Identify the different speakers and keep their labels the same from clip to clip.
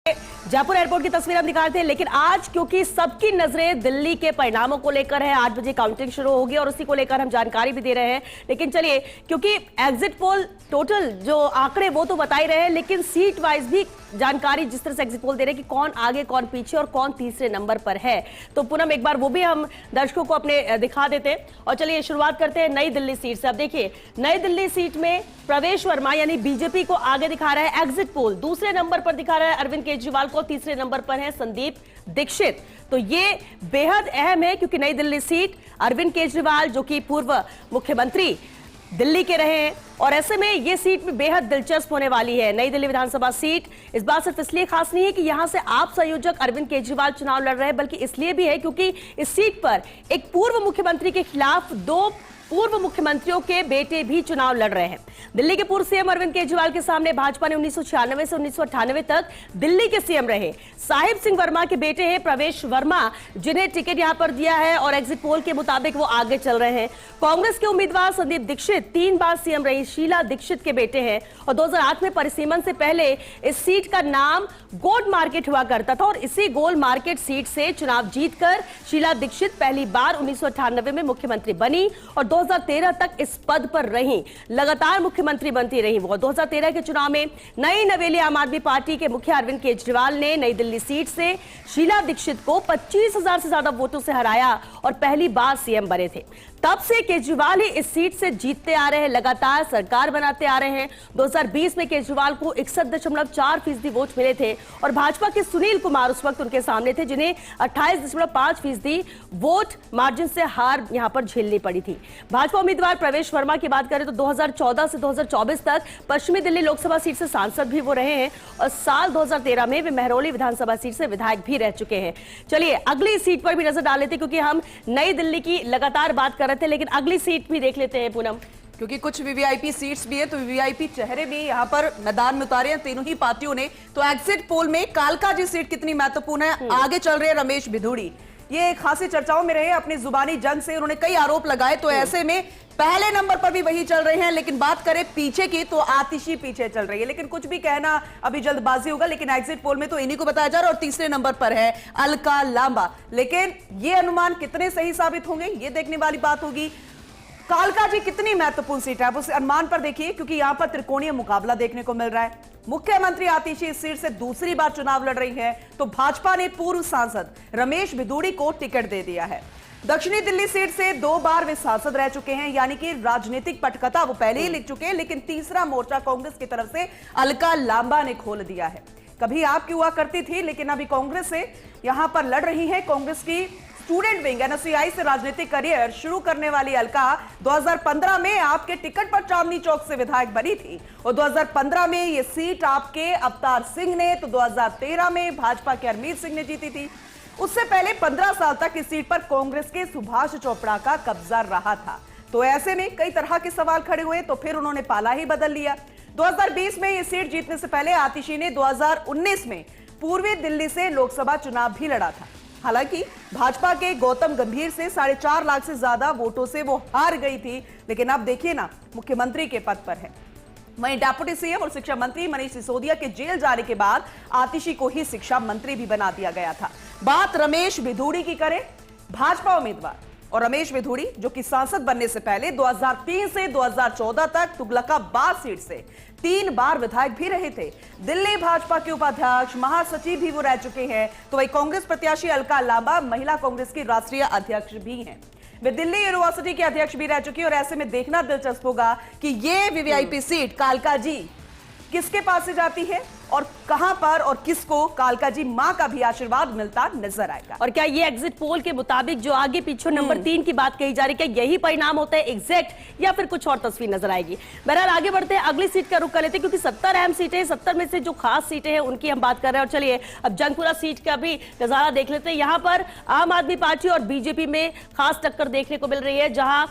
Speaker 1: Jaipur airport की तस्वीर हम दिखाते हैं, लेकिन आज क्योंकि सबकी नजरें दिल्ली के परिणामों को लेकर है, 8 बजे काउंटिंग शुरू होगी और उसी को लेकर हम जानकारी भी दे रहे हैं। लेकिन चलिए, क्योंकि एग्जिट पोल टोटल जो आंकड़े वो तो बता ही रहे हैं, लेकिन सीट वाइज भी जानकारी जिस तरह से एग्जिट पोल दे रहे हैं कि कौन आगे कौन पीछे और कौन तीसरे नंबर पर है, तो पूनम एक बार वो भी हम दर्शकों को अपने दिखा देते हैं। और चलिए शुरुआत करते हैं नई दिल्ली सीट से। अब देखिए, नई दिल्ली सीट में प्रवेश वर्मा यानी बीजेपी को आगे दिखा रहा है एग्जिट पोल, दूसरे नंबर पर दिखा रहा है अरविंद केजरीवाल को, तीसरे नंबर पर है संदीप दीक्षित। तो ये बेहद अहम है क्योंकि नई दिल्ली सीट अरविंद केजरीवाल जो कि पूर्व मुख्यमंत्री दिल्ली के रहे हैं, और ऐसे में ये सीट में बेहद दिलचस्प होने वाली है। नई दिल्ली विधानसभा सीट इस बार सिर्फ इसलिए खास नहीं है कि यहां से आप संयोजक अरविंद केजरीवाल चुनाव लड़ रहे हैं, बल्कि इसलिए भी है क्योंकि इस सीट पर एक पूर्व मुख्यमंत्री के खिलाफ 2 पूर्व मुख्यमंत्रियों के बेटे भी चुनाव लड़ रहे हैं। दिल्ली के पूर्व सीएम अरविंद केजरीवाल के सामने भाजपा ने 1996 से 1998 तक दिल्ली के सीएम रहे साहिब सिंह वर्मा के बेटे हैं प्रवेश वर्मा, जिन्हें टिकट यहां पर दिया है और एग्जिट पोल के मुताबिक वो आगे चल रहे हैं। कांग्रेस के उम्मीदवार संदीप दीक्षित 3 बार सीएम रही शीला दीक्षित के बेटे हैं और 2008 में परिसीमन से पहले इस सीट का नाम गोल्ड मार्केट हुआ करता था और इसी गोल्ड मार्केट सीट से चुनाव जीतकर शीला दीक्षित पहली बार 1998 में मुख्यमंत्री बनी और 2013 तक इस पद पर रही, लगातार मुख्यमंत्री बनती रही वो। 2013 के चुनाव में नई नवेली आम आदमी पार्टी के मुखिया अरविंद केजरीवाल ने नई दिल्ली सीट से शीला दीक्षित को 25,000 से ज्यादा वोटों से हराया और पहली बार सीएम बने थे। तब से केजरीवाल ही इस सीट से जीतते आ रहे हैं, लगातार सरकार बनाते आ रहे हैं। 2020 में केजरीवाल को 61.4% वोट मिले थे और भाजपा के सुनील कुमार उस वक्त उनके सामने थे, जिन्हें 28.5% वोट मार्जिन से हार यहां पर झेलनी पड़ी थी। भाजपा उम्मीदवार प्रवेश वर्मा की बात करें तो 2014 से 2024 तक पश्चिमी दिल्ली लोकसभा सीट से सांसद भी वो रहे हैं और साल 2013 में वे महरौली विधानसभा सीट से विधायक भी रह चुके हैं। चलिए अगली सीट पर भी नजर डाल लेते, क्योंकि हम नई दिल्ली की लगातार बात कर रहे थे, लेकिन अगली सीट भी देख लेते हैं पूनम,
Speaker 2: क्योंकि कुछ वीवीआईपी सीट्स भी है, तो वीवीआईपी चेहरे भी यहां पर मैदान में उतारे हैं तीनों ही पार्टियों ने। तो एग्जिट पोल में कालका जी सीट कितनी महत्वपूर्ण है, आगे चल रहे हैं रमेश भिदुड़ी, ये खासी चर्चाओं में रहे अपनी जुबानी जंग से, उन्होंने कई आरोप लगाए। तो ऐसे में पहले नंबर पर भी वही चल रहे हैं, लेकिन बात करें पीछे की तो आतिशी पीछे चल रही है। लेकिन कुछ भी कहना अभी जल्दबाजी होगा, लेकिन एग्जिट पोल में तो इन्हीं को बताया जा रहा है और तीसरे नंबर पर है अलका लांबा। लेकिन ये अनुमान कितने सही साबित होंगे, ये देखने वाली बात होगी। कालका जी कितनी महत्वपूर्ण सीट है, आप उस अनुमान पर देखिए, क्योंकि यहां पर त्रिकोणीय मुकाबला देखने को मिल रहा है। मुख्यमंत्री आतिशी इस सीट से दूसरी बार चुनाव लड़ रही है, तो भाजपा ने पूर्व सांसद रमेश भिदुड़ी को टिकट दे दिया है। दक्षिणी दिल्ली सीट से 2 बार वे सांसद रह चुके हैं, यानी कि राजनीतिक पटकथा वो पहले ही लिख चुके हैं, लेकिन तीसरा मोर्चा कांग्रेस की तरफ से अलका लांबा ने खोल दिया है। कभी आपकी हुआ करती थी, लेकिन अभी कांग्रेस से यहां पर लड़ रही है। कांग्रेस की स्टूडेंट विंग एनएसयूआई से राजनीतिक करियर शुरू करने वाली अलका 2015 में आपके टिकट पर चांदनी चौक से विधायक बनी थी और 2015 में यह सीट आपके अवतार सिंह ने, तो 2013 में भाजपा के हरमीत सिंह ने जीती थी। उससे पहले 15 साल तक इस सीट पर कांग्रेस के सुभाष चोपड़ा का कब्जा रहा था। तो ऐसे में कई तरह के सवाल खड़े हुए, तो फिर उन्होंने पाला ही बदल लिया। 2020 में यह सीट जीतने से पहले आतिशी ने 2019 में पूर्वी दिल्ली से लोकसभा चुनाव भी लड़ा था। हालांकि भाजपा के गौतम गंभीर से 4.5 लाख से ज्यादा वोटों से वो हार गई थी, लेकिन अब देखिए ना, मुख्यमंत्री के पद पर है। वहीं डिप्टी सीएम और शिक्षा मंत्री मनीष सिसोदिया के जेल जाने के बाद आतिशी को ही शिक्षा मंत्री भी बना दिया गया था। बात रमेश भिदुड़ी की करें, भाजपा उम्मीदवार और रमेश भिदुड़ी जो कि सांसद बनने से पहले 2003 से 2014 तक तुगलकाबाद सीट से 3 बार विधायक भी रहे थे। दिल्ली भाजपा के उपाध्यक्ष, महासचिव भी वो रह चुके हैं। तो वही कांग्रेस प्रत्याशी अलका लांबा महिला कांग्रेस की राष्ट्रीय अध्यक्ष भी हैं। वे दिल्ली यूनिवर्सिटी के अध्यक्ष भी रह चुकी है और ऐसे में देखना दिलचस्प होगा कि ये वीवीआईपी सीट कालका जी किसके पास से जाती है और कहां पर और किसको कालका जी मां का भी आशीर्वाद मिलता नजर आएगा।
Speaker 1: और क्या ये एग्जिट पोल के मुताबिक जो आगे पीछे नंबर 3 की बात कही जा रही है, क्या यही परिणाम होता है एग्जैक्ट, या फिर कुछ और तस्वीर नजर आएगी? बहरहाल आगे बढ़ते हैं, अगली सीट का रुख कर लेते हैं, क्योंकि 70 अहम सीटें, 70 में से जो खास सीटें हैं उनकी हम बात कर रहे हैं। और चलिए अब जंगपुरा सीट का भी नजारा देख लेते हैं। यहां पर आम आदमी पार्टी और बीजेपी में खास टक्कर देखने को मिल रही है, जहां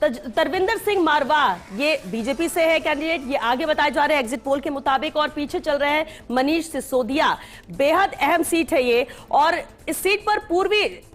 Speaker 1: तरविंदर सिंह मारवा ये बीजेपी से है कैंडिडेट, ये आगे बताए जा रहे हैं एग्जिट पोल के मुताबिक, और पीछे चल रहे हैं मनीष सिसोदिया। बेहद अहम सीट है ये, और इस सीट पर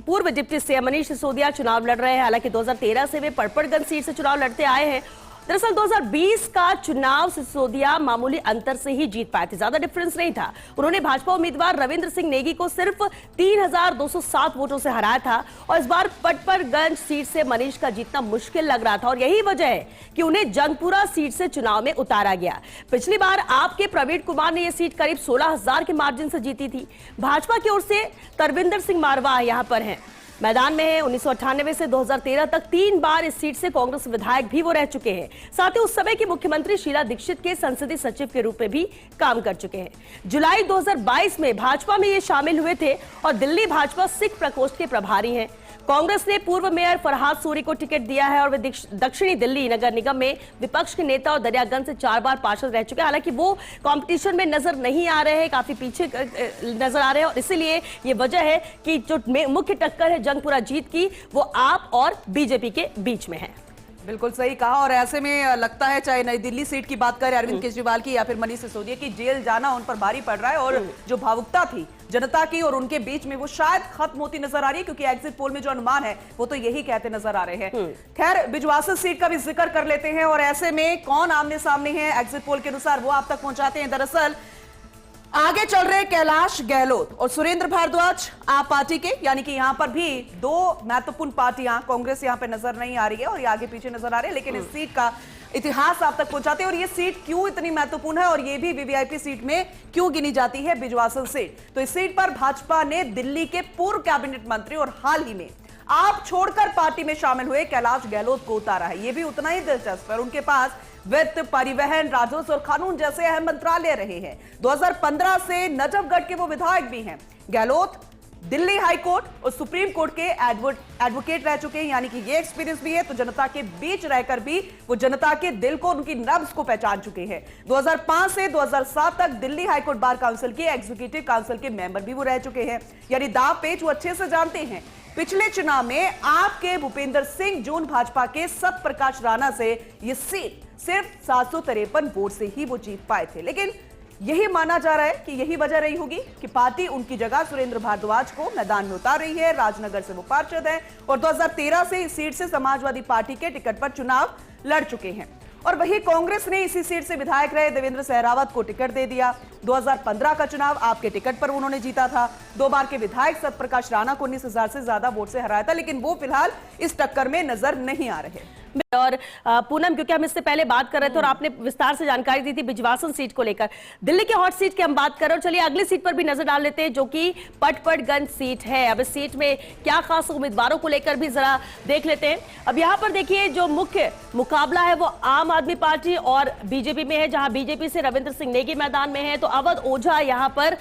Speaker 1: पूर्व डिप्टी सीएम मनीष सिसोदिया चुनाव लड़ रहे हैं। हालांकि 2013 से वे पड़पड़गंज सीट से चुनाव लड़ते आए हैं दरअसल 2020 का चुनाव सिसोदिया मामूली अंतर से ही जीत पाए थे, ज्यादा डिफरेंस नहीं था। उन्होंने भाजपा उम्मीदवार रविंद्र सिंह नेगी को सिर्फ 3207 वोटों से हराया था और इस बार पटपरगंज सीट से मनीष का जीतना मुश्किल लग रहा था और यही वजह है कि उन्हें जंगपुरा सीट से चुनाव में उतारा गया। पिछली बार आपके प्रवीण कुमार ने यह सीट करीब 16,000 के मार्जिन से जीती थी। भाजपा की ओर से तरविंदर सिंह मारवाह यहां पर हैं, मैदान में है। 1998 से 2013 तक 3 बार इस सीट से कांग्रेस विधायक भी वो रह चुके हैं। साथ ही उस समय की मुख्यमंत्री शीला दीक्षित के संसदीय सचिव के रूप में भी काम कर चुके हैं। जुलाई 2022 में भाजपा में ये शामिल हुए थे और दिल्ली भाजपा सिख प्रकोष्ठ के प्रभारी हैं। कांग्रेस ने पूर्व मेयर फरहाद सूरी को टिकट दिया है और वे दक्षिणी दिल्ली नगर निगम में विपक्ष के नेता और दरियागंज से 4 बार पार्षद रह चुके हैं। हालांकि वो कंपटीशन में नजर नहीं आ रहे हैं, काफी पीछे नजर आ रहे हैं और इसीलिए ये वजह है कि जो मुख्य टक्कर है जंगपुरा जीत की वो आप और बीजेपी के बीच में है।
Speaker 2: बिल्कुल सही कहा। और ऐसे में लगता है चाहे नई दिल्ली सीट की बात करें अरविंद केजरीवाल की या फिर मनीष सिसोदिया की, जेल जाना उन पर भारी पड़ रहा है और जो भावुकता थी जनता की और उनके बीच में वो शायद खत्म होती नजर आ रही है, क्योंकि एग्जिट पोल में जो अनुमान है वो तो यही कहते नजर आ रहे हैं। खैर, बिजवासन सीट का भी जिक्र कर लेते हैं और ऐसे में कौन आमने सामने है एग्जिट पोल के अनुसार वो आप तक पहुंचाते हैं। दरअसल आगे चल रहे कैलाश गहलोत और सुरेंद्र भारद्वाज आप पार्टी के, यानी कि यहां पर भी 2 महत्वपूर्ण पार्टियां, कांग्रेस यहां पर नजर नहीं आ रही है और ये आगे पीछे नजर आ रहे हैं, लेकिन इस सीट का इतिहास आप तक पहुंचाते हैं और ये सीट क्यों इतनी महत्वपूर्ण है और ये भी वीवीआईपी सीट में क्यों गिनी जाती है बिजवासन सीट। तो इस सीट पर भाजपा ने दिल्ली के पूर्व कैबिनेट मंत्री और हाल ही में आप छोड़कर पार्टी में शामिल हुए कैलाश गहलोत को उतारा है। ये भी उतना ही दिलचस्प है, उनके पास वित्त, परिवहन, राजस्व और कानून जैसे अहम मंत्रालय रहे हैं। 2015 से नजफगढ़ के वो विधायक भी हैं। गहलोत दिल्ली हाई कोर्ट और सुप्रीम कोर्ट के एडवोकेट रह चुके हैं, यानी कि ये एक्सपीरियंस भी है। तो जनता के बीच रहकर भी वो जनता के दिल को, उनकी नब्ज को पहचान चुके हैं। 2005 से 2007 तक Delhi high court bar council के एग्जीक्यूटिव काउंसिल के मेंबर भी वो रह चुके हैं, यानी दाव पेच वो अच्छे से जानते हैं। पिछले चुनाव में आपके भूपेंद्र सिंह जून भाजपा के सत्यप्रकाश राणा से ये सीट सिर्फ 753 वोट से ही वो जीत पाए थे, लेकिन यही माना जा रहा है कि यही वजह रही होगी कि पार्टी उनकी जगह सुरेंद्र भारद्वाज को मैदान में उतार रही है। राजनगर से वो पार्षद हैं और 2013 से इस सीट से समाजवादी पार्टी के टिकट पर चुनाव लड़ चुके हैं और वही कांग्रेस ने इसी सीट से विधायक रहे देवेंद्र सहरावत को टिकट दे दिया। 2015 का चुनाव आपके टिकट पर उन्होंने जीता था। 2 बार के विधायक सत्यप्रकाश राणा को 19,000 से ज्यादा वोट से हराया था, लेकिन वो फिलहाल इस टक्कर में नजर नहीं आ रहे।
Speaker 1: और पूनम, क्योंकि हम इससे पहले बात कर रहे थे और आपने विस्तार से जानकारी दी थी बिजवासन सीट को लेकर, दिल्ली के हॉट सीट की हम बात कर रहे हैं। चलिए अगली सीट पर भी नजर डाल लेते हैं जो कि पटपरगंज सीट है। अब इस सीट में क्या खास उम्मीदवारों को लेकर भी जरा देख लेते हैं। अब यहाँ पर देखिए जो मुख्य मुकाबला है वो आम आदमी पार्टी और बीजेपी में है, जहां बीजेपी से रविंद्र सिंह नेगी मैदान में है तो अवध ओझा यहाँ पर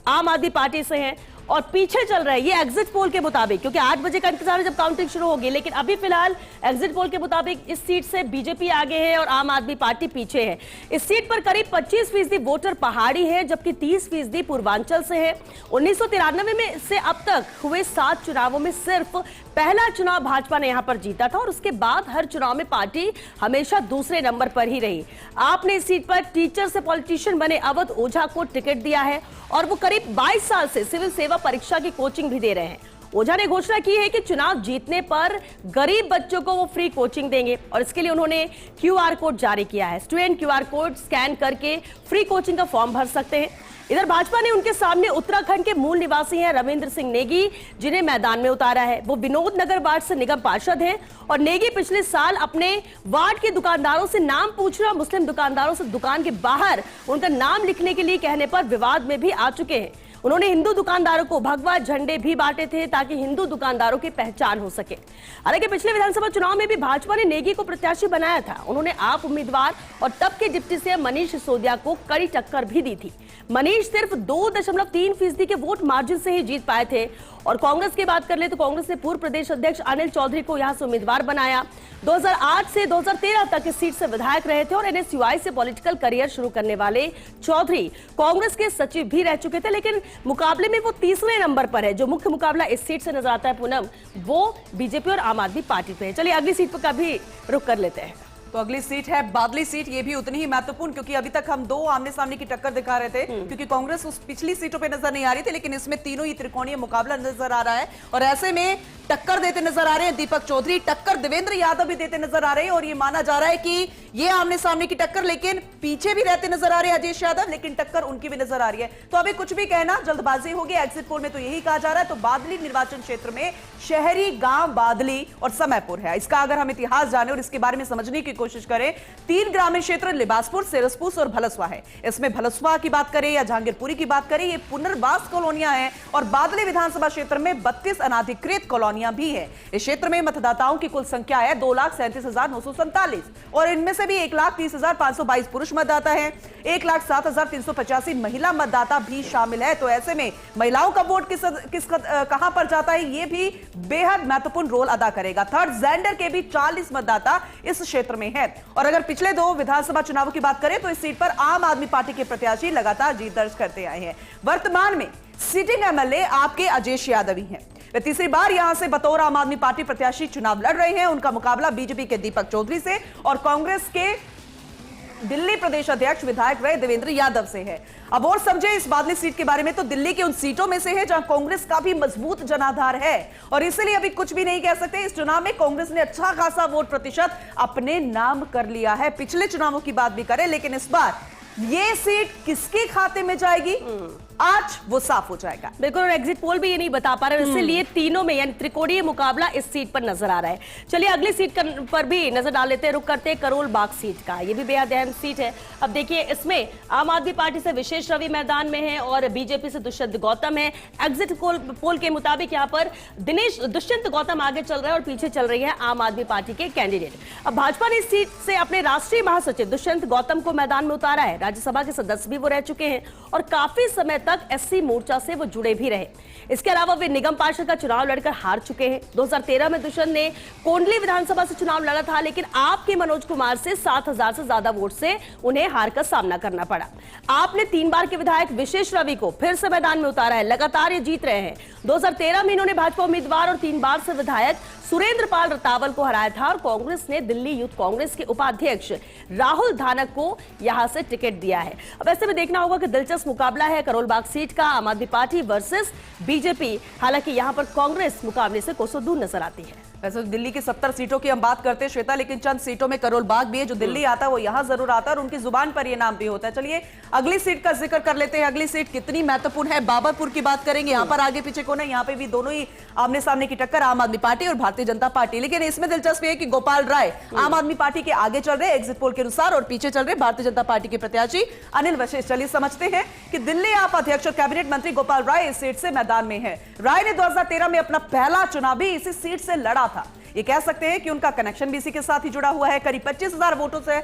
Speaker 1: आम आदमी पार्टी से हैं और पीछे चल रहा है ये एग्जिट पोल के मुताबिक, क्योंकि 8 बजे का इंतजार है जब काउंटिंग शुरू होगी, लेकिन अभी फिलहाल एग्जिट पोल के मुताबिक इस सीट से बीजेपी आगे है और आम आदमी पार्टी पीछे है। इस सीट पर करीब 25% वोटर पहाड़ी है जबकि 30% पूर्वांचल से है। 1993 में से अब तक हुए 7 चुनावों में सिर्फ पहला चुनाव भाजपा ने यहां पर जीता था और उसके बाद हर चुनाव में पार्टी हमेशा दूसरे नंबर पर ही रही। आपने इस सीट पर टीचर से पॉलिटिशियन बने अवध ओझा को टिकट दिया है और वो करीब 22 साल से सिविल सेवा परीक्षा की कोचिंग भी दे रहे हैं। ओझा ने घोषणा की है कि चुनाव जीतने पर गरीब बच्चों को वो फ्री कोचिंग देंगे और इसके लिए उन्होंने क्यूआर कोड जारी किया है। स्टूडेंट क्यूआर कोड स्कैन करके फ्री कोचिंग का फॉर्म भर सकते हैं। इधर भाजपा ने उनके सामने उत्तराखंड के मूल निवासी हैं रविंद्र सिंह नेगी, जिन्हें मैदान में उतारा है। वो विनोद नगर वार्ड से निगम पार्षद हैं और नेगी पिछले साल अपने वार्ड के दुकानदारों से नाम पूछना, मुस्लिम दुकानदारों से दुकान के बाहर उनका नाम लिखने के लिए कहने पर विवाद में भी आ चुके हैं। उन्होंने हिंदू दुकानदारों को भगवा झंडे भी बांटे थे ताकि हिंदू दुकानदारों की पहचान हो सके। हालांकि पिछले विधानसभा चुनाव में भी भाजपा ने नेगी को प्रत्याशी बनाया था। उन्होंने आप उम्मीदवार और तब के डिप्टी सीएम मनीष सिसोदिया को कड़ी टक्कर भी दी थी। मनीष सिर्फ 2.3% के वोट मार्जिन से ही जीत पाए थे। और कांग्रेस की बात कर ले तो कांग्रेस ने पूर्व प्रदेश अध्यक्ष अनिल चौधरी को यहां से उम्मीदवार बनाया। 2008 से 2013 तक इस सीट से विधायक रहे थे और एनएसयूआई से पॉलिटिकल करियर शुरू करने वाले चौधरी कांग्रेस के सचिव भी रह चुके थे, लेकिन मुकाबले में वो तीसरे नंबर पर है। जो मुख्य मुकाबला इस सीट से नजर आता है पूनम, वो बीजेपी और आम आदमी पार्टी पे है। चलिए अगली सीट पर का भी रुख कर लेते हैं।
Speaker 2: तो अगली सीट है बादली सीट, ये भी उतनी ही महत्वपूर्ण, क्योंकि अभी तक हम दो आमने सामने की टक्कर दिखा रहे थे, क्योंकि कांग्रेस उस पिछली सीटों पे नजर नहीं आ रही थी, लेकिन इसमें तीनों ही त्रिकोणीय मुकाबला नजर आ रहा है। और ऐसे में टक्कर देते नजर आ रहे हैं दीपक चौधरी, टक्कर देवेंद्र यादव भी देते नजर आ रहे हैं, और ये माना जा रहा है कि ये आमने सामने की टक्कर, लेकिन पीछे भी रहते नजर आ रहे हैं अजय यादव, लेकिन टक्कर उनकी भी नजर आ रही है। तो अभी कुछ भी कहना जल्दबाजी होगी, एग्जिट पोल में तो यही कहा जा रहा है। तो बादली निर्वाचन क्षेत्र में शहरी, गांव बादली और समयपुर है। इसका अगर हम इतिहास जाने और इसके बारे में समझने की कोशिश करें, 3 ग्रामीण क्षेत्र लिबासपुर, सिरसपुर और भलसवा है। इसमें भलसवा की बात करें या जहांगीरपुरी की बात करें, ये पुनर्वास कॉलोनियां हैं, और बादली विधानसभा क्षेत्र में 32 अनाधिकृत कॉलोनियां भी है। इस क्षेत्र में मतदाताओं की कुल संख्या है 2,37,947, और इनमें से भी 1,30,522 पुरुष मतदाता है, 1,07,385 महिला मतदाता भी शामिल है। तो ऐसे में महिलाओं का वोट कहां पर जाता है, यह भी बेहद महत्वपूर्ण रोल अदा करेगा। थर्ड जेंडर के भी 40 मतदाता इस क्षेत्र में है। और अगर पिछले 2 विधानसभा चुनावों की बात करें तो इस सीट पर आम आदमी पार्टी के प्रत्याशी लगातार जीत दर्ज करते आए हैं। वर्तमान में सिटिंग एमएलए आपके अजय यादव ही हैं। वे तीसरी बार यहां से बतौर आम आदमी पार्टी प्रत्याशी चुनाव लड़ रहे हैं। उनका मुकाबला बीजेपी के दीपक चौधरी से और कांग्रेस के दिल्ली प्रदेश अध्यक्ष विधायक रहे देवेंद्र यादव से है। अब और समझे इस बादली सीट के बारे में, तो दिल्ली की उन सीटों में से है जहां कांग्रेस का भी मजबूत जनाधार है, और इसलिए अभी कुछ भी नहीं कह सकते। इस चुनाव में कांग्रेस ने अच्छा खासा वोट प्रतिशत अपने नाम कर लिया है। पिछले चुनावों की बात भी करें, लेकिन इस बार ये सीट किसके खाते में जाएगी आज वो साफ हो जाएगा।
Speaker 1: बिल्कुल, और एग्जिट पोल भी ये नहीं बता पा रहे, इसलिए तीनों में यानी त्रिकोणीय मुकाबला इस सीट पर नजर आ रहा है। चलिए अगली सीट पर भी नजर डाल लेते हैं, रुक करते हैं करोल बाग सीट का। ये भी बेहद अहम सीट है। अब देखिए, इसमें आम आदमी पार्टी से विशेष रवि मैदान में है और बीजेपी से दुष्यंत गौतम है। एग्जिट पोल के मुताबिक यहाँ पर दुष्यंत गौतम आगे चल रहे हैं और पीछे चल रही है आम आदमी पार्टी के कैंडिडेट। अब भाजपा ने इस सीट से अपने राष्ट्रीय महासचिव दुष्यंत गौतम को मैदान में उतारा है। राज्यसभा के सदस्य भी वो रह चुके हैं और काफी समय तक एससी मोर्चा से वो जुड़े भी रहे। इसके अलावा वे निगम पार्षद का चुनाव लड़कर हार चुके हैं। 2013 में दुष्यंत ने कोंडली विधानसभा से चुनाव लड़ा था, लेकिन आपके मनोज कुमार से 7,000 से ज्यादा वोट से उन्हें हार का सामना करना पड़ा। आपने 3 बार के विधायक विशेष रवि को फिर से मैदान में उतारा है, लगातार ये जीत रहे हैं। 2013 में इन्होंने भाजपा उम्मीदवार और 3 बार से विधायक सुरेंद्र पाल रतावल को हराया था और कांग्रेस ने दिल्ली यूथ कांग्रेस के उपाध्यक्ष राहुल धानक को यहां से टिकट दिया है। अब ऐसे में देखना होगा कि दिलचस्प मुकाबला है करोल बाग सीट का, आम आदमी पार्टी वर्सेस बीजेपी। हालांकि यहां पर कांग्रेस मुकाबले से कोसों दूर नजर आती है।
Speaker 2: वैसे दिल्ली की 70 सीटों की हम बात करते हैं श्वेता, लेकिन चंद सीटों में करोल बाग भी है। जो दिल्ली आता है वो यहां जरूर आता है और उनकी जुबान पर ये नाम भी होता है। चलिए अगली सीट का जिक्र कर लेते हैं। अगली सीट कितनी महत्वपूर्ण है, बाबरपुर की बात करेंगे। यहाँ पर आगे पीछे कौन है, यहाँ पे भी दोनों ही आमने सामने की टक्कर, आम आदमी पार्टी और भारतीय जनता पार्टी। लेकिन इसमें दिलचस्पी है कि गोपाल राय आम आदमी पार्टी के आगे चल रहे एग्जिट पोल के अनुसार और पीछे चल रहे भारतीय जनता पार्टी के प्रत्याशी अनिल वशिष्ठ। चलिए समझते हैं कि दिल्ली आप अध्यक्ष और कैबिनेट मंत्री गोपाल राय इस सीट से मैदान में है। राय ने 2013 में अपना पहला चुनाव भी इसी सीट से लड़ा था। ये कह सकते हैं कि उनका कनेक्शन भी इसी के साथ ही जुड़ा हुआ है। करीब 25,000 वोटों से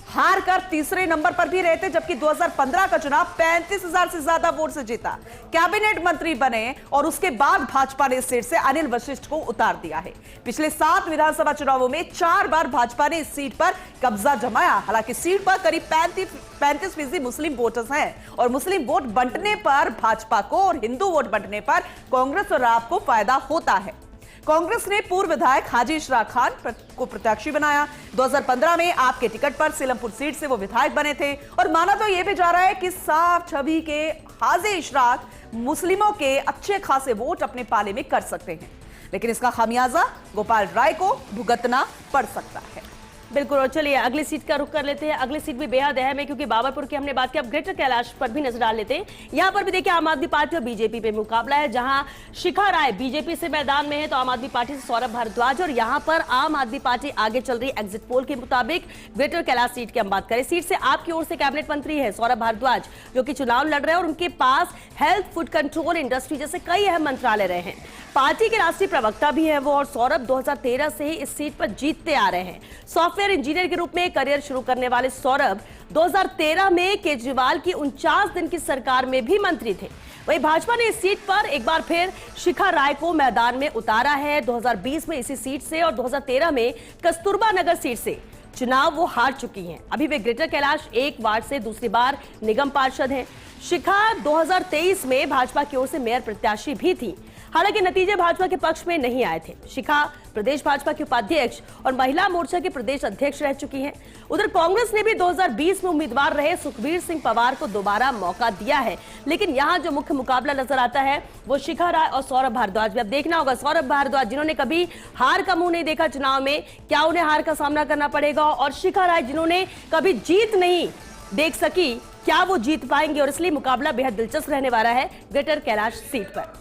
Speaker 2: हार कर तीसरे नंबर पर भी रहते, जबकि 2015 का चुनाव 35,000 से ज्यादा वोट से जीता, कैबिनेट मंत्री बने और उसके बाद भाजपा ने इस सीट से अनिल वशिष्ठ को उतार दिया है। पिछले 7 विधानसभा चुनावों में 4 बार भाजपा ने इस सीट पर कब्जा जमाया। हालांकि सीट पर करीब 35% मुस्लिम वोटर्स हैं और मुस्लिम वोट बंटने पर भाजपा को और हिंदू वोट बंटने पर कांग्रेस और आप को फायदा होता है। कांग्रेस ने पूर्व विधायक हाजी इशराक खान को प्रत्याशी बनाया। 2015 में आपके टिकट पर सीलमपुर सीट से वो विधायक बने थे और माना तो यह भी जा रहा है कि साफ छवि के हाजी इशराक मुस्लिमों के अच्छे खासे वोट अपने पाले में कर सकते हैं, लेकिन इसका खामियाजा गोपाल राय को भुगतना पड़ सकता है।
Speaker 1: बिल्कुल, और चलिए अगली सीट का रुख कर लेते हैं। अगली सीट भी बेहद अहम है क्योंकि बाबरपुर की हमने बात की, अब ग्रेटर कैलाश पर भी नजर डाल लेते हैं। यहां पर भी देखिए आम आदमी पार्टी और बीजेपी पे मुकाबला है, जहां शिखा राय बीजेपी से मैदान में है तो आम आदमी पार्टी से सौरभ भारद्वाज, और यहां पर आम आदमी पार्टी आगे चल रही है एग्जिट पोल के मुताबिक। ग्रेटर कैलाश सीट की हम बात करें, सीट से आपकी ओर से कैबिनेट मंत्री है सौरभ भारद्वाज, जो कि चुनाव लड़ रहे हैं और उनके पास हेल्थ, फूड कंट्रोल, इंडस्ट्री जैसे कई अहम मंत्रालय रहे हैं। पार्टी के राष्ट्रीय प्रवक्ता भी है वो, और सौरभ 2013 से ही इस सीट पर जीतते आ रहे हैं। सॉफ्टवेयर इंजीनियर के रूप में करियर शुरू करने वाले सौरभ 2013 में केजरीवाल की 49 दिन की सरकार में भी मंत्री थे। वहीं भाजपा ने इस सीट पर एक बार फिर शिखा राय को मैदान में उतारा है। 2020 में इसी सीट से और 2013 में कस्तूरबा नगर सीट से चुनाव वो हार चुकी हैं। अभी वे ग्रेटर कैलाश 1 वार्ड से दूसरी बार निगम पार्षद हैं। शिखा 2023 में भाजपा की ओर से मेयर प्रत्याशी भी थी। हालांकि नतीजे भाजपा के पक्ष में नहीं आए थे। शिखा प्रदेश भाजपा के उपाध्यक्ष और महिला मोर्चा के प्रदेश अध्यक्ष रह चुकी हैं। उधर कांग्रेस ने भी 2020 में उम्मीदवार रहे सुखबीर सिंह पवार को दोबारा मौका दिया है, लेकिन यहां जो मुख्य मुकाबला नजर आता है वो शिखा राय और सौरभ भारद्वाज भी। अब देखना होगा सौरभ भारद्वाज जिन्होंने कभी हार का मुंह नहीं देखा चुनाव में, क्या उन्हें हार का सामना करना पड़ेगा, और शिखा राय जिन्होंने कभी जीत नहीं देख सकी, क्या वो जीत पाएंगे। और इसलिए मुकाबला बेहद दिलचस्प रहने वाला है ग्रेटर कैलाश सीट पर।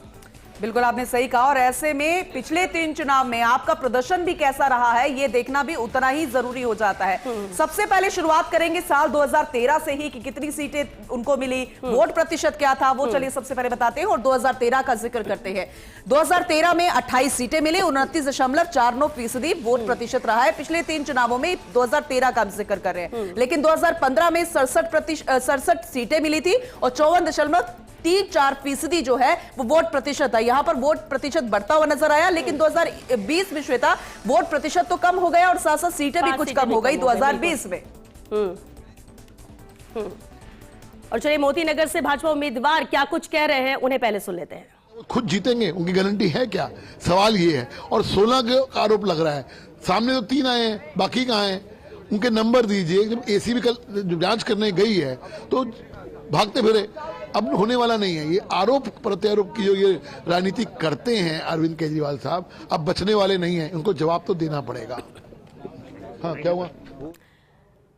Speaker 2: बिल्कुल आपने सही कहा, और ऐसे में पिछले 3 चुनाव में आपका प्रदर्शन भी कैसा रहा है ये देखना भी उतना ही जरूरी हो जाता है। सबसे पहले शुरुआत करेंगे साल 2013 से ही कि कितनी सीटें उनको मिली, वोट प्रतिशत क्या था वो चलिए सबसे पहले बताते हैं और 2013 का जिक्र करते हैं। 2013 में 28 सीटें मिली, 29.49% वोट प्रतिशत रहा है। पिछले 3 चुनावों में 2013 का जिक्र कर रहे हैं, लेकिन 2015 में 67 सीटें मिली थी और 54.34% जो है वो वोट प्रतिशत है। यहां पर वोट प्रतिशत बढ़ता हुआ नजर आया, लेकिन 2020 में श्वेता वोट प्रतिशत तो कम हो गया और साथ साथ सीटें भी कुछ कम हो गई 2020 में।
Speaker 1: और चलिए मोती नगर से भाजपा उम्मीदवार क्या कुछ कह रहे हैं उन्हें पहले सुन लेते हैं।
Speaker 3: खुद जीतेंगे उनकी गारंटी है क्या, सवाल ये है। और 16 का आरोप लग रहा है, सामने तो 3 आए हैं, बाकी कहाँ हैं, उनके नंबर दीजिए। जब एसीबी कल जांच करने गई है तो भागते फिरे, अब होने वाला नहीं है। ये आरोप प्रत्यारोप की जो ये राजनीति करते हैं अरविंद केजरीवाल साहब, अब बचने वाले नहीं हैं, उनको जवाब तो देना पड़ेगा। हाँ क्या हुआ?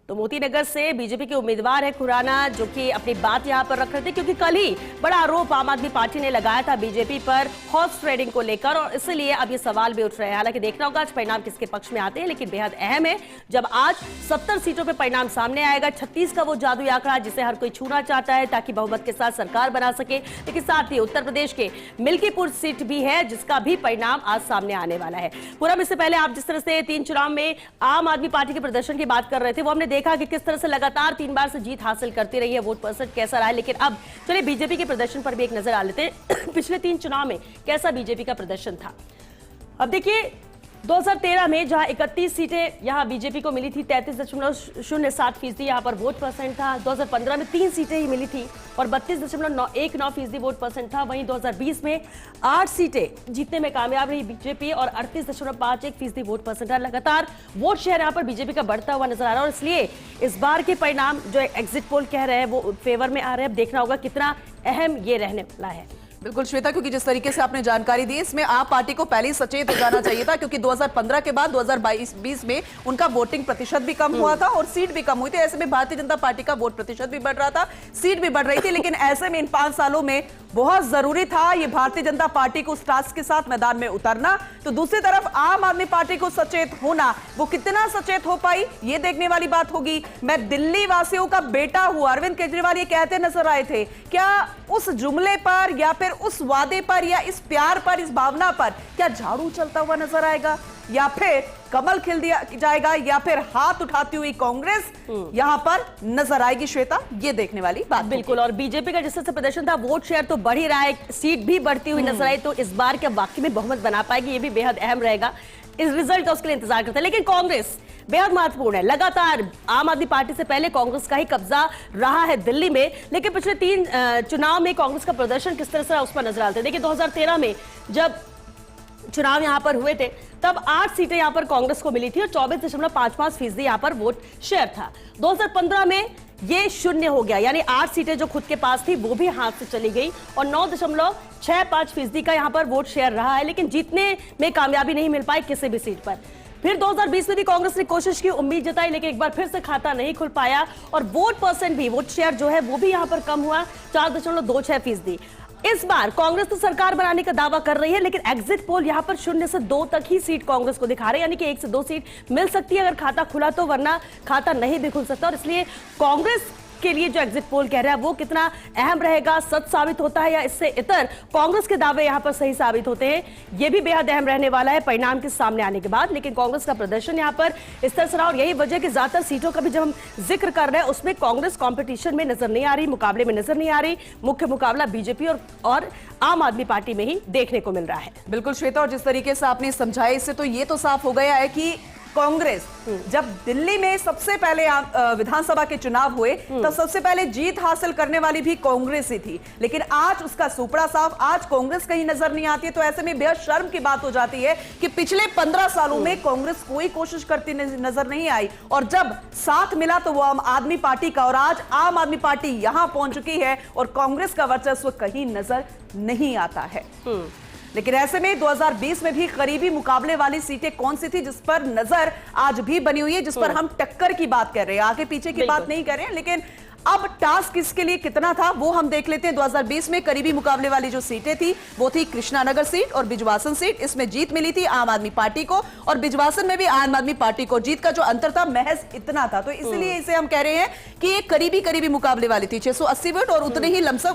Speaker 1: तो मोती नगर से बीजेपी के उम्मीदवार है खुराना, जो कि अपनी बात यहां पर रख रहे थे, क्योंकि कल ही बड़ा आरोप आम आदमी पार्टी ने लगाया था बीजेपी पर हॉर्स ट्रेडिंग को लेकर, और इसलिए अब ये सवाल भी उठ रहे हैं। हालांकि देखना होगा आज परिणाम किसके पक्ष में आते हैं, लेकिन बेहद अहम है जब आज 70 सीटों पर परिणाम सामने आएगा। 36 का वो जादुई आंकड़ा जिसे हर कोई छूना चाहता है ताकि बहुमत के साथ सरकार बना सके, लेकिन साथ ही उत्तर प्रदेश के मिल्कीपुर सीट भी है जिसका भी परिणाम आज सामने आने वाला है। पूरा इससे पहले आप जिस तरह से 3 चुनाव में आम आदमी पार्टी के प्रदर्शन की बात कर रहे थे, वो हमने देखा कि किस तरह से लगातार 3 बार से जीत हासिल करती रही है, वोट परसेंट कैसा रहा है। लेकिन अब चलिए बीजेपी के प्रदर्शन पर भी एक नजर डाल लेते हैं। पिछले 3 चुनाव में कैसा बीजेपी का प्रदर्शन था। अब देखिए 2013 में जहां 31 सीटें यहां बीजेपी को मिली थी, 33.07% यहां पर वोट परसेंट था। 2015 में 3 सीटें ही मिली थी और 32.19% वोट परसेंट था। वहीं 2020 में 8 सीटें जीतने में कामयाब रही बीजेपी और 38.51% वोट परसेंट था। लगातार वोट शेयर यहां पर बीजेपी का बढ़ता हुआ नजर आ रहा है और इसलिए इस बार के परिणाम जो एग्जिट पोल कह रहे हैं वो फेवर में आ रहे हैं। अब देखना होगा कितना अहम ये रहने वाला है।
Speaker 2: बिल्कुल श्वेता, क्योंकि जिस तरीके से आपने जानकारी दी इसमें आप पार्टी को पहले ही सचेत हो जाना चाहिए था, क्योंकि 2015 के बाद 2020 में उनका वोटिंग प्रतिशत भी कम हुआ था और सीट भी कम हुई थी। ऐसे में भारतीय जनता पार्टी का वोट प्रतिशत भी बढ़ रहा था, सीट भी बढ़ रही थी, लेकिन ऐसे में इन 5 सालों में बहुत जरूरी था ये भारतीय जनता पार्टी को उस टास्क के साथ मैदान में उतरना। तो दूसरी तरफ आम आदमी पार्टी को सचेत होना, वो कितना सचेत हो पाई ये देखने वाली बात होगी। मैं दिल्ली वासियों का बेटा हूं, अरविंद केजरीवाल ये कहते नजर आए थे, क्या उस जुमले पर या फिर उस वादे पर या इस प्यार पर, इस भावना पर क्या झाड़ू चलता हुआ नजर आएगा, या फिर कमल खिल दिया जाएगा, या फिर हाथ उठाती हुई कांग्रेस यहां पर नजर आएगी? श्वेता ये देखने वाली बात।
Speaker 1: बिल्कुल, और बीजेपी का जिस तरह से प्रदर्शन था, वोट शेयर तो बढ़ ही रहा है, सीट भी बढ़ती हुई नजर आई, तो इस बार क्या वाकई में बहुमत बना पाएगी ये भी बेहद अहम रहेगा। इस रिजल्ट का उसके लिए इंतजार करते हैं। लेकिन कांग्रेस बेहद महत्वपूर्ण है, लगातार आम आदमी पार्टी से पहले कांग्रेस का ही कब्जा रहा है दिल्ली में, लेकिन पिछले 3 चुनाव में कांग्रेस का प्रदर्शन किस तरह से रहा उस पर नजर डालते हैं। देखिए 2013 में जब चुनाव यहां पर हुए थे तब 8 सीटें यहां पर कांग्रेस को मिली थी और 24.55% यहां पर वोट शेयर था। 2015 में ये 0 हो गया, यानी 8 सीटें जो खुद के पास थी वो भी हाथ से चली गई और 9.65% का यहां पर वोट शेयर रहा है, लेकिन जीतने में कामयाबी नहीं मिल पाई किसी भी सीट पर। फिर 2020 में भी कांग्रेस ने कोशिश की, उम्मीद जताई, लेकिन एक बार फिर से खाता नहीं खुल पाया और वोट परसेंट भी, वोट शेयर जो है वो भी यहां पर कम हुआ, 4.26%। इस बार कांग्रेस तो सरकार बनाने का दावा कर रही है, लेकिन एग्जिट पोल यहां पर 0 से 2 तक ही सीट कांग्रेस को दिखा रहे हैं, यानी कि 1 से 2 सीट मिल सकती है अगर खाता खुला तो, वरना खाता नहीं भी खुल सकता। और इसलिए कांग्रेस के लिए जो एग्जिट पोल कह रहा है वो कितना अहम रहेगा, सच साबित होता है या इससे इतर कांग्रेस के दावे यहां पर सही साबित होते हैं, ये भी बेहद अहम रहने वाला है परिणाम के सामने आने के बाद। लेकिन कांग्रेस का प्रदर्शन यहां पर इस तरह से रहा और यही वजह कि ज्यादातर सीटों का भी जब हम जिक्र कर रहे हैं उसमें कांग्रेस कंपटीशन में नजर नहीं आ रही, मुकाबले में नजर नहीं आ रही। मुख्य मुकाबला बीजेपी और आम आदमी पार्टी में ही देखने को मिल रहा है।
Speaker 2: बिल्कुल श्वेता, और जिस तरीके से आपने समझाया इससे तो ये तो साफ हो गया है कि कांग्रेस जब दिल्ली में सबसे पहले विधानसभा के चुनाव हुए तो सबसे पहले जीत हासिल करने वाली भी कांग्रेस ही थी, लेकिन आज उसका सुपड़ा साफ, आज कांग्रेस कहीं नजर नहीं आती है। तो ऐसे में बेहद शर्म की बात हो जाती है कि पिछले 15 सालों में कांग्रेस कोई कोशिश करती नजर नहीं आई, और जब साथ मिला तो वो आम आदमी पार्टी का, और आज आम आदमी पार्टी यहां पहुंच चुकी है और कांग्रेस का वर्चस्व कहीं नजर नहीं आता है। लेकिन ऐसे में 2020 में भी करीबी मुकाबले वाली सीटें कौन सी थी जिस पर नजर आज भी बनी हुई है, जिस पर हम टक्कर की बात कर रहे हैं, आगे पीछे की बात नहीं कर रहे हैं। लेकिन अब टास्क इसके लिए कितना था वो हम देख लेते हैं। 2020 में करीबी मुकाबले वाली जो सीटें थी वो थी कृष्णानगर सीट और बिजवासन सीट। इसमें जीत मिली थी आम आदमी पार्टी को, और बिजवासन में भी आम आदमी पार्टी को। जीत का जो अंतर था महज इतना था, तो इसलिए इसे हम कह रहे हैं कि ये करीबी मुकाबले वाली थी। 680 वोट और उतने ही लमसम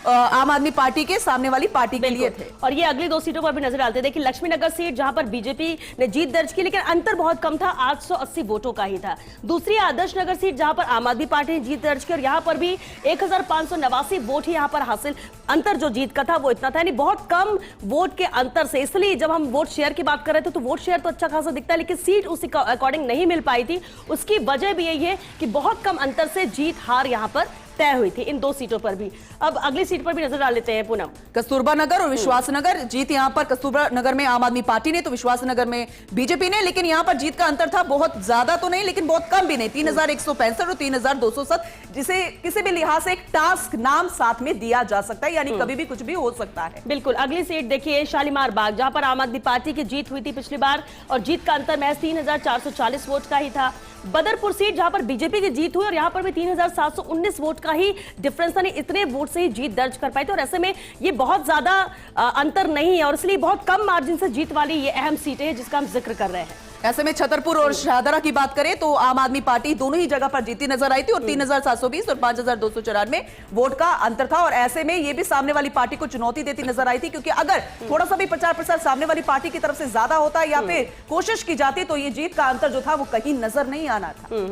Speaker 2: आम आदमी पार्टी के सामने वाली पार्टी के लिए थे।
Speaker 1: और ये अगली 2 सीटों पर भी नजर डालते। देखिए लक्ष्मीनगर सीट जहां पर बीजेपी ने जीत दर्ज की, लेकिन अंतर बहुत कम था, 880 वोटों का ही था। दूसरी आदर्श नगर सीट जहां पर आम आदमी पार्टी ने जीत दर्ज की, और यहां पर भी 1589 वोट ही यहां पर हासिल। अंतर जो जीत का था वो इतना था, यानी बहुत कम वोट के अंतर से। इसलिए जब हम वोट शेयर की बात कर रहे थे तो वोट शेयर तो अच्छा खासा दिखता है, लेकिन सीट उसी अकॉर्डिंग नहीं मिल पाई थी। उसकी वजह भी यही है कि बहुत कम अंतर से जीत हार यहां पर तय हुई थी इन 2 सीटों पर भी। अब अगली सीट पर भी नजर डाल लेते हैं पूनम।
Speaker 2: कस्तूरबा नगर और विश्वास नगर, जीत यहां पर कस्तूरबा नगर में आम आदमी पार्टी ने तो विश्वास नगर में बीजेपी ने, लेकिन यहां पर जीत का अंतर था बहुत ज्यादा तो नहीं लेकिन बहुत कम भी नहीं, 3165 और 3207, जिसे किसी भी लिहाज से एक टास्क नाम साथ में दिया जा सकता है, यानी कभी भी कुछ भी हो सकता है।
Speaker 1: बिल्कुल। अगली सीट देखिए शालीमार बाग, जहां पर आम आदमी पार्टी की जीत हुई थी पिछली बार, और जीत का अंतर महज 3440 वोट का ही था। बदरपुर सीट जहां पर बीजेपी की जीत हुई और यहां पर भी 3719 वोट का ही डिफरेंस था, इतने वोट से ही जीत दर्ज कर पाई थी। और ऐसे में ये बहुत ज्यादा अंतर नहीं है, और इसलिए बहुत कम मार्जिन से जीत वाली ये अहम सीटें हैं जिसका हम जिक्र कर रहे हैं।
Speaker 2: ऐसे में छतरपुर और शाहदरा की बात करें तो आम आदमी पार्टी दोनों ही जगह पर जीती नजर आई थी, और 3720 और 5294 वोट का अंतर था। और ऐसे में ये भी सामने वाली पार्टी को चुनौती देती नजर आई थी, क्योंकि अगर थोड़ा सा भी प्रचार प्रसार सामने वाली पार्टी की तरफ से ज्यादा होता या फिर कोशिश की जाती तो ये जीत का अंतर जो था वो कहीं नजर नहीं आना था।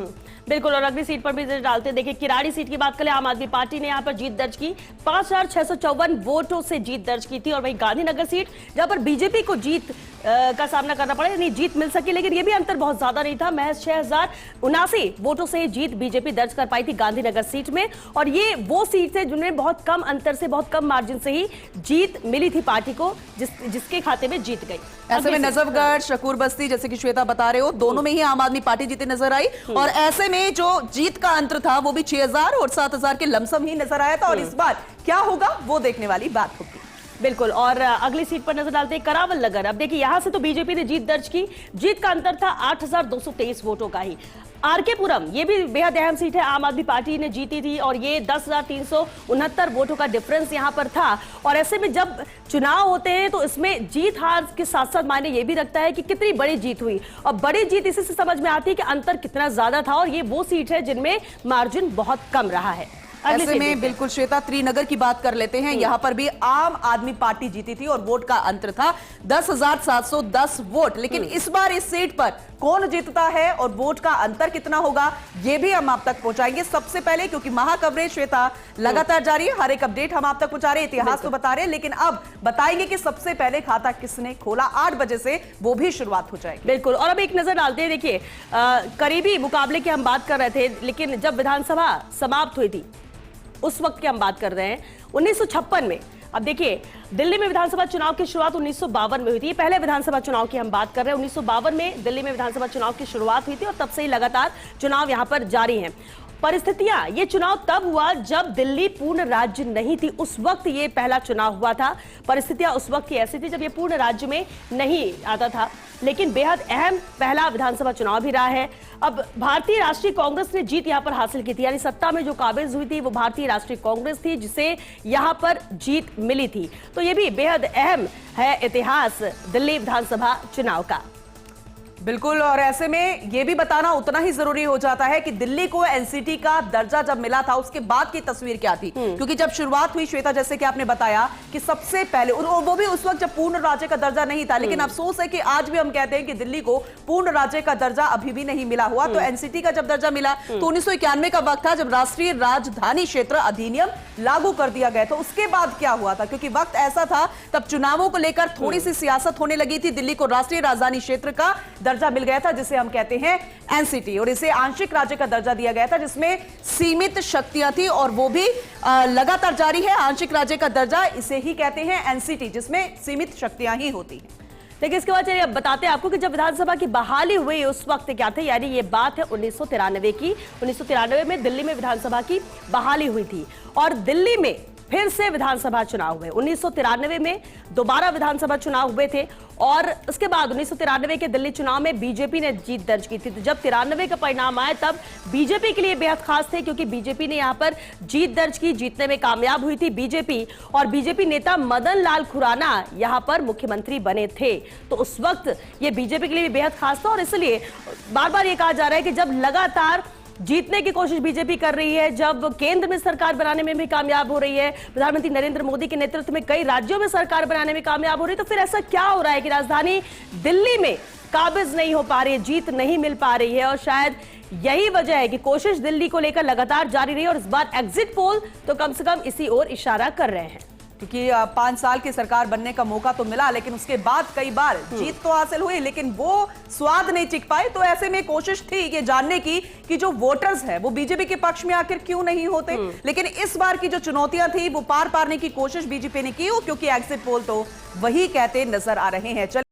Speaker 1: बिल्कुल। और अगली सीट पर भी डालते हैं। देखिए किराड़ी सीट की बात करें, आम आदमी पार्टी ने यहां पर जीत दर्ज की, 5654 वोटों से जीत दर्ज की थी। और वहीं गांधीनगर सीट जहां पर बीजेपी को जीत का सामना करना पड़ा, यानी जीत मिल सकी, लेकिन यह भी अंतर बहुत ज्यादा नहीं था, महज 6079 वोटों से जीत बीजेपी दर्ज कर पाई थी गांधीनगर सीट में। और ये वो सीट है जिनमें बहुत कम अंतर से, बहुत कम मार्जिन से ही जीत मिली थी पार्टी को, जिसके खाते में जीत गई।
Speaker 2: ऐसे में नजफगढ़, शकूर बस्ती, जैसे कि श्वेता बता रहे हो, दोनों में ही आम आदमी पार्टी जीती नजर आई, और ऐसे में जो जीत का अंतर था वो भी 6000 और 7000 के लमसम ही नजर आया था। और इस बार क्या होगा वो देखने वाली बात होगी।
Speaker 1: बिल्कुल। और अगली सीट पर नजर डालते हैं करावल नगर। अब देखिए यहां से तो बीजेपी ने जीत दर्ज की, जीत का अंतर था 8223 वोटों का ही। आरके पुरम, ये भी बेहद अहम सीट है, आम आदमी पार्टी ने जीती थी, और ये 10,369 वोटों का डिफरेंस यहां पर था। और ऐसे में जब चुनाव होते हैं तो इसमें जीत हार के साथ साथ मायने ये भी रखता है कि कितनी बड़ी जीत हुई, और बड़ी जीत इसी से समझ में आती है कि अंतर कितना ज्यादा था। और ये वो सीट है जिनमें मार्जिन बहुत कम रहा है।
Speaker 2: ऐसे में बिल्कुल श्वेता त्रिनगर की बात कर लेते हैं। यहां पर भी आम आदमी पार्टी जीती थी और वोट का अंतर था 10,710 वोट। लेकिन इस बार इस सीट पर कौन जीतता है और वोट का अंतर कितना होगा यह भी हम आप तक पहुंचाएंगे सबसे पहले, क्योंकि महा कवरेज श्वेता लगातार जारी है, हर एक अपडेट हम आप तक पहुंचा रहे हैं, इतिहास तो बता रहे हैं, लेकिन अब बताएंगे कि सबसे पहले खाता किसने खोला। 8 बजे से वो भी शुरुआत हो जाएगी।
Speaker 1: बिल्कुल। और अब एक नजर डालते हैं। देखिए करीबी मुकाबले की हम बात कर रहे थे, लेकिन जब विधानसभा समाप्त हुई थी उस वक्त की हम बात कर रहे हैं, 1956 में। अब देखिए दिल्ली में विधानसभा चुनाव की शुरुआत 1952 में हुई थी। पहले विधानसभा चुनाव की हम बात कर रहे हैं, 1952 में दिल्ली में विधानसभा चुनाव की शुरुआत हुई थी, और तब से ही लगातार चुनाव यहां पर जारी हैं। परिस्थितियां, ये चुनाव तब हुआ जब दिल्ली पूर्ण राज्य नहीं थी, उस वक्त ये पहला चुनाव हुआ था। परिस्थितियां उस वक्त की ऐसी थी जब ये पूर्ण राज्य में नहीं आता था, लेकिन बेहद अहम पहला विधानसभा चुनाव भी रहा है। अब भारतीय राष्ट्रीय कांग्रेस ने जीत यहां पर हासिल की थी, यानी सत्ता में जो काबिज हुई थी वो भारतीय राष्ट्रीय कांग्रेस थी, जिसे यहां पर जीत मिली थी। तो ये भी बेहद अहम है इतिहास दिल्ली विधानसभा चुनाव का।
Speaker 2: बिल्कुल। और ऐसे में यह भी बताना उतना ही जरूरी हो जाता है कि दिल्ली को एनसीटी का दर्जा जब मिला था उसके बाद की तस्वीर क्या थी, क्योंकि जब शुरुआत हुई श्वेता, जैसे कि आपने बताया कि सबसे पहले, वो भी उस वक्त जब पूर्ण राज्य का दर्जा नहीं था, लेकिन अफसोस है कि आज भी हम कहते हैं कि दिल्ली को पूर्ण राज्य का दर्जा अभी भी नहीं मिला हुआ। तो एनसीटी का जब दर्जा मिला तो 1991 का वक्त था जब राष्ट्रीय राजधानी क्षेत्र अधिनियम लागू कर दिया गया। तो उसके बाद क्या हुआ था, क्योंकि वक्त ऐसा था तब चुनावों को लेकर थोड़ी सी सियासत होने लगी थी, दिल्ली को राष्ट्रीय राजधानी क्षेत्र का दर्जा मिल गया था जिसे हम कहते हैं एनसीटी, और इसे आंशिक राज्य का दर्जा दिया गया था जिसमें सीमित शक्तियां थी, और वो भी लगातार जारी है। आंशिक राज्य का दर्जा इसे ही कहते हैं एनसीटी, जिसमें सीमित शक्तियां ही होती हैं।
Speaker 1: लेकिन इसके बाद चलिए अब बताते हैं आपको कि जब विधानसभा की बहाली हुई उस वक्त क्या थे, यानी ये बात है 1993 की। 1993 में दिल्ली में विधानसभा की बहाली हुई थी और दिल्ली में फिर से विधानसभा चुनाव हुए। 1993 में दोबारा विधानसभा चुनाव हुए थे और उसके बाद 1993 के दिल्ली चुनाव में बीजेपी ने जीत दर्ज की थी। तो जब 93 का परिणाम आए तब बीजेपी के लिए बेहद खास थे, क्योंकि बीजेपी ने यहां पर जीत दर्ज की, जीतने में कामयाब हुई थी बीजेपी, और बीजेपी नेता मदन लाल खुराना यहां पर मुख्यमंत्री बने थे। तो उस वक्त ये बीजेपी के लिए भी बेहद खास था और इसलिए बार बार ये कहा जा रहा है कि जब लगातार जीतने की कोशिश बीजेपी कर रही है, जब केंद्र में सरकार बनाने में भी कामयाब हो रही है, प्रधानमंत्री नरेंद्र मोदी के नेतृत्व में कई राज्यों में सरकार बनाने में कामयाब हो रही है, तो फिर ऐसा क्या हो रहा है कि राजधानी दिल्ली में काबिज नहीं हो पा रही है, जीत नहीं मिल पा रही है? और शायद यही वजह है कि कोशिश दिल्ली को लेकर लगातार जारी रही और इस बार एग्जिट पोल तो कम से कम इसी ओर इशारा कर रहे हैं,
Speaker 2: क्योंकि 5 साल की सरकार बनने का मौका तो मिला, लेकिन उसके बाद कई बार जीत तो हासिल हुई लेकिन वो स्वाद नहीं टिक पाए। तो ऐसे में कोशिश थी ये जानने की कि जो वोटर्स है वो बीजेपी के पक्ष में आखिर क्यों नहीं होते। लेकिन इस बार की जो चुनौतियां थी वो पार पाने की कोशिश बीजेपी ने की, क्योंकि एग्जिट पोल तो वही कहते नजर आ रहे हैं।